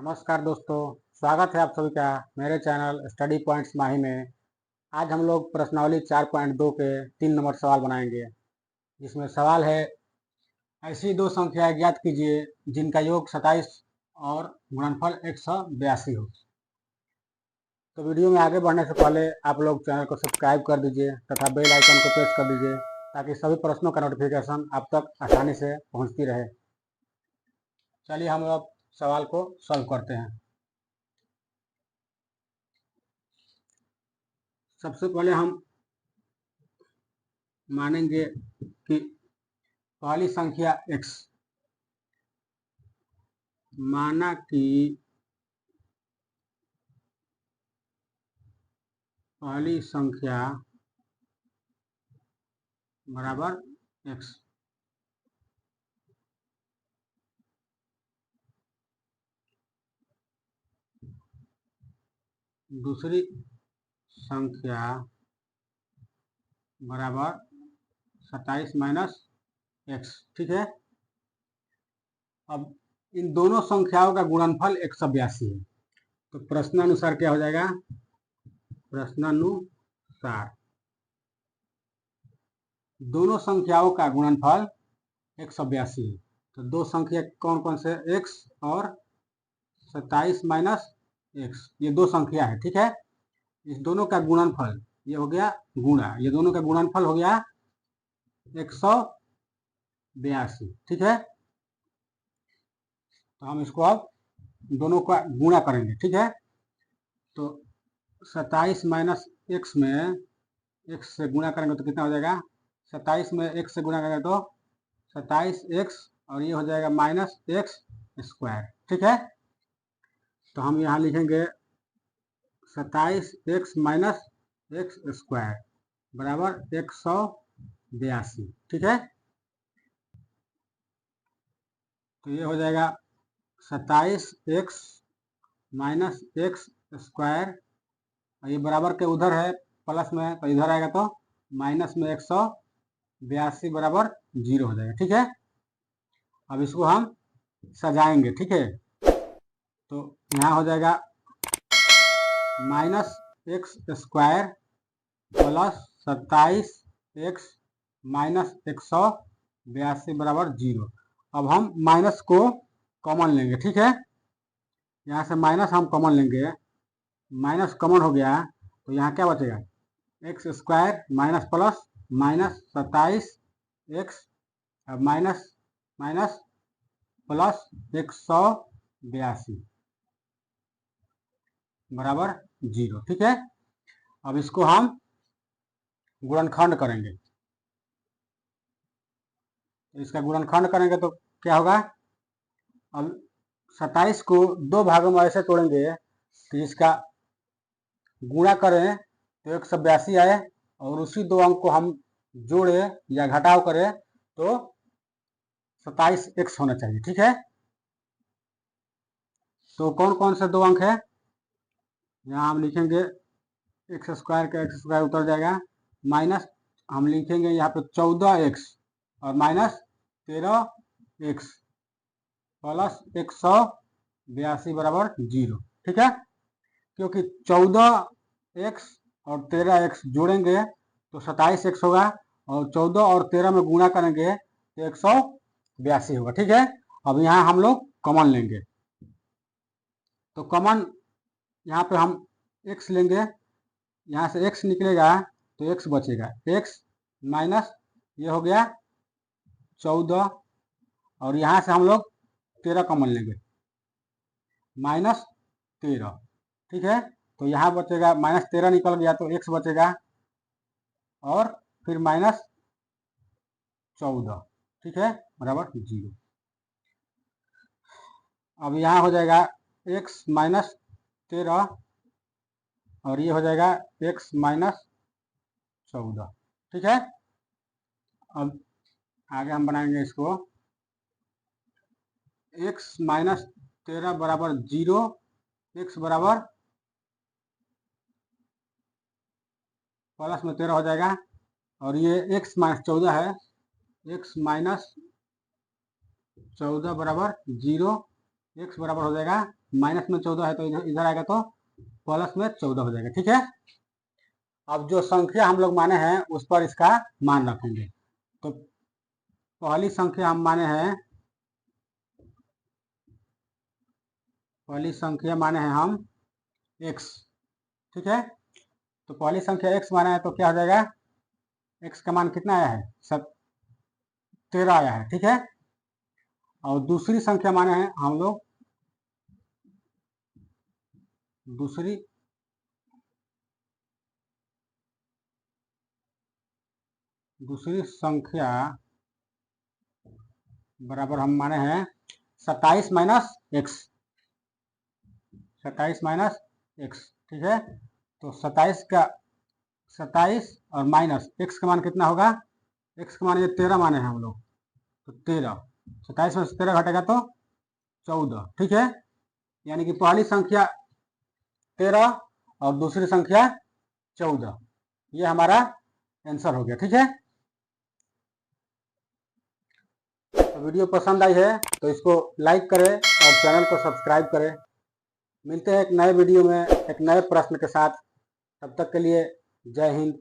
नमस्कार दोस्तों, स्वागत है आप सभी का मेरे चैनल स्टडी पॉइंट्स माही में। आज हम लोग प्रश्नावली 4.2 के 3 नंबर सवाल बनाएंगे, जिसमें सवाल है ऐसी दो संख्याएं ज्ञात कीजिए जिनका योग 27 और गुणनफल 182 हो। तो वीडियो में आगे बढ़ने से पहले आप लोग चैनल को सब्सक्राइब कर दीजिए तथा बेल आइकन को प्रेस कर दीजिए ताकि सभी प्रश्नों का नोटिफिकेशन आप तक आसानी से पहुंचती रहे। चलिए हम अब सवाल को सॉल्व करते हैं। सबसे पहले हम मानेंगे कि पहली संख्या x, माना कि पहली संख्या बराबर x। दूसरी संख्या बराबर 27 माइनस x। ठीक है। अब इन दोनों संख्याओं का गुणनफल 182 है, तो प्रश्नानुसार क्या हो जाएगा? प्रश्नानुसार दोनों संख्याओं का गुणनफल 182 है। तो दो संख्या कौन कौन से? x और 27 माइनस x, ये दो संख्या है। ठीक है। इस दोनों का गुणनफल ये हो गया गुणा, ये दोनों का गुणनफल हो गया 182। ठीक है। तो हम इसको अब दोनों का गुणा करेंगे। ठीक है। तो 27 माइनस एक्स में x से गुणा करेंगे तो कितना हो जाएगा? 27 में x से गुणा करेंगे तो 27x और ये हो जाएगा माइनस एक्स स्क्वायर। ठीक है। तो हम यहाँ लिखेंगे 27x माइनस एक्स स्क्वायर बराबर 182। ठीक है। तो ये हो जाएगा 27x माइनस एक्स स्क्वायर, ये बराबर के उधर है प्लस में, तो इधर आएगा तो माइनस में 182 बराबर 0 हो जाएगा। ठीक है। अब इसको हम सजाएंगे। ठीक है। तो यहाँ हो जाएगा minus x square plus 27x minus 182 बराबर 0। अब हम माइनस को कॉमन लेंगे। ठीक है। यहाँ से माइनस हम कॉमन लेंगे, माइनस कॉमन हो गया तो यहाँ क्या बचेगा? X square minus plus minus 27x minus minus plus 182 बराबर 0। ठीक है। अब इसको हम गुणनखंड करेंगे। इसका गुणनखंड करेंगे तो क्या होगा? अब 27 को दो भागों में ऐसे तोड़ेंगे कि इसका गुणा करें तो 182 आए और उसी दो अंक को हम जोड़े या घटाव करें तो 27x होना चाहिए। ठीक है। तो कौन कौन से दो अंक है? यहाँ हम लिखेंगे एक्स स्क्वायर का एक्स स्क्वायर उतर जाएगा, माइनस हम लिखेंगे यहाँ पे 14x और माइनस 13x प्लस 182 बराबर 0। ठीक है। क्योंकि 14x और 13x जोड़ेंगे तो 27x होगा और 14 और 13 में गुणा करेंगे तो 182 होगा। ठीक है। अब यहाँ हम लोग कॉमन लेंगे, तो कॉमन यहाँ पे हम x लेंगे, यहाँ से x निकलेगा तो x बचेगा, x माइनस ये हो गया 14 और यहाँ से हम लोग 13 कॉमन लेंगे, माइनस 13। ठीक है। तो यहाँ बचेगा माइनस 13 निकल गया तो x बचेगा और फिर माइनस 14। ठीक है, बराबर 0। अब यहाँ हो जाएगा x माइनस 13 और ये हो जाएगा x माइनस 14। ठीक है। अब आगे हम बनाएंगे इसको x माइनस 13 बराबर 0, x बराबर प्लस में 13 हो जाएगा और ये x माइनस 14 है, x माइनस 14 बराबर 0, x बराबर हो जाएगा माइनस में 14 है तो इधर आएगा तो प्लस में 14 हो जाएगा। ठीक है, अब जो संख्या हम लोग माने हैं उस पर इसका मान रखेंगे। तो पहली संख्या हम माने हैं, पहली संख्या माने हैं हम x। ठीक है, तो पहली संख्या x माना है तो क्या हो जाएगा, x का मान कितना आया है, 13 आया है। ठीक है, और दूसरी संख्या माने हैं हम लोग, दूसरी संख्या बराबर हम माने हैं 27 माइनस एक्स, 27 माइनस एक्स। ठीक है, तो 27 और माइनस एक्स का मान कितना होगा, एक्स का मान ये 13 माने हैं हम लोग, तो 13, 27 में से 13 घटेगा तो 14। ठीक है, यानी कि पहली संख्या 13 और दूसरी संख्या 14, ये हमारा आंसर हो गया। ठीक है, तो वीडियो पसंद आई है तो इसको लाइक करें और चैनल को सब्सक्राइब करें। मिलते हैं एक नए वीडियो में एक नए प्रश्न के साथ, तब तक के लिए जय हिंद,